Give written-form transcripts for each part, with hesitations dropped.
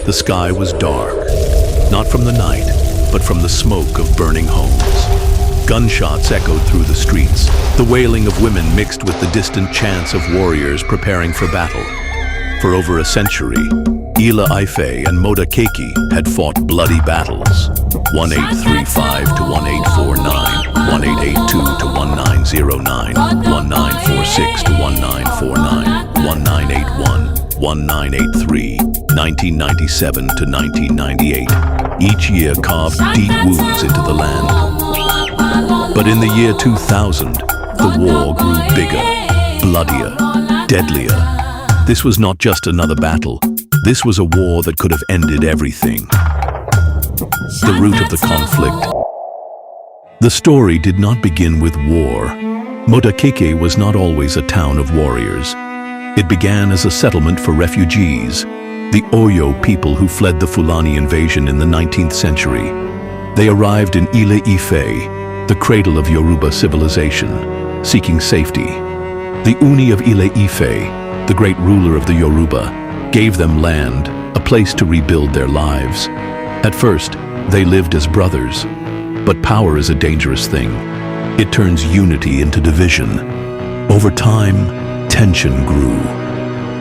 The sky was dark, not from the night, but from the smoke of burning homes. Gunshots echoed through the streets, the wailing of women mixed with the distant chants of warriors preparing for battle. For over a century, Ile-Ife and Modakeke had fought bloody battles. 1835 to 1849, 1882 to 1909, 1946 to 1949, 1981, 1983, 1997 to 1998. Each year carved deep wounds into the land. But in the year 2000, the war grew bigger, bloodier, deadlier. This was not just another battle. This was a war that could have ended everything. The root of the conflict. The story did not begin with war. Modakeke was not always a town of warriors. It began as a settlement for refugees, the Oyo people who fled the Fulani invasion in the 19th century. They arrived in Ile-Ife, the cradle of Yoruba civilization, seeking safety. The Uni of Ile-Ife, the great ruler of the Yoruba, gave them land, a place to rebuild their lives. At first, they lived as brothers, but power is a dangerous thing. It turns unity into division. Over time, tension grew.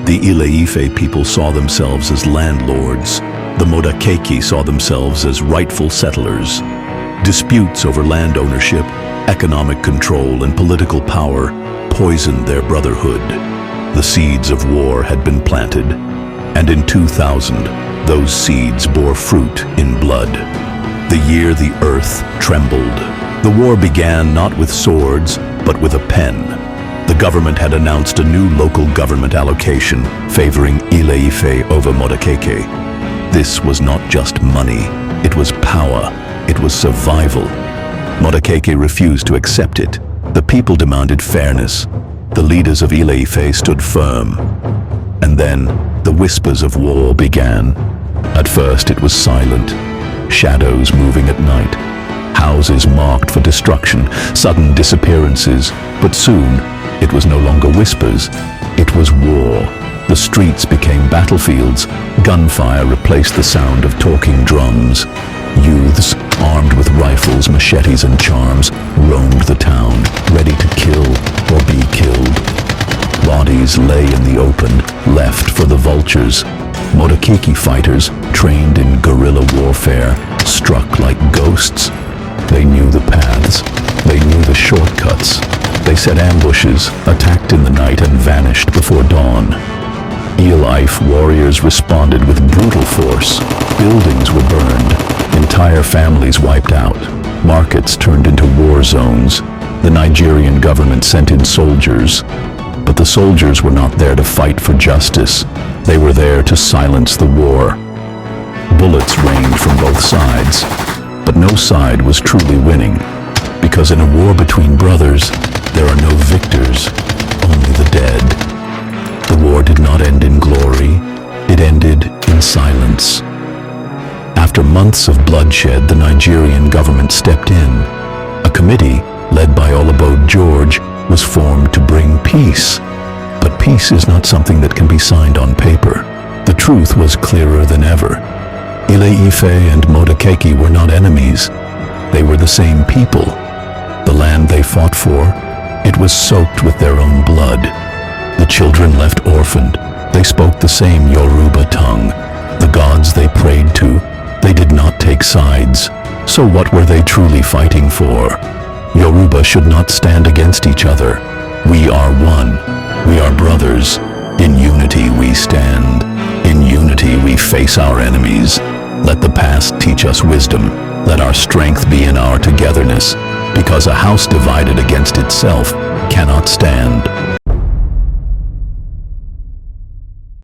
The Ile-Ife people saw themselves as landlords. The Modakeke saw themselves as rightful settlers. Disputes over land ownership, economic control, and political power poisoned their brotherhood. The seeds of war had been planted, and in 2000, those seeds bore fruit in blood. The year the earth trembled. The war began not with swords, but with a pen. The government had announced a new local government allocation favoring Ile-Ife over Modakeke. This was not just money, it was power, it was survival. Modakeke refused to accept it. The people demanded fairness. The leaders of Ile-Ife stood firm. And then, the whispers of war began. At first it was silent, shadows moving at night, houses marked for destruction, sudden disappearances, but soon it was no longer whispers, it was war. The streets became battlefields, gunfire replaced the sound of talking drums. Youths, armed with rifles, machetes and charms, roamed the town, ready to kill or be killed. Bodies lay in the open, left for the vultures. Modakeke fighters, trained in guerrilla warfare, struck like ghosts. They knew the paths. They knew the shortcuts. They set ambushes, attacked in the night, and vanished before dawn. Ile-Ife warriors responded with brutal force. Buildings were burned, entire families wiped out. Markets turned into war zones. The Nigerian government sent in soldiers. But the soldiers were not there to fight for justice. They were there to silence the war. Bullets rained from both sides, but no side was truly winning. Because in a war between brothers, there are no victors, only the dead. The war did not end in glory, it ended in silence. After months of bloodshed, the Nigerian government stepped in. A committee, led by Olabo George, was formed to bring peace. But peace is not something that can be signed on paper. The truth was clearer than ever. Ile-Ife and Modakeke were not enemies. They were the same people. The land they fought for, it was soaked with their own blood. The children left orphaned. They spoke the same Yoruba tongue. The gods they prayed to, they did not take sides. So what were they truly fighting for? Yoruba should not stand against each other. We are one. We are brothers. In unity we stand. In unity we face our enemies. Let the past teach us wisdom. Let our strength be in our togetherness, because a house divided against itself cannot stand.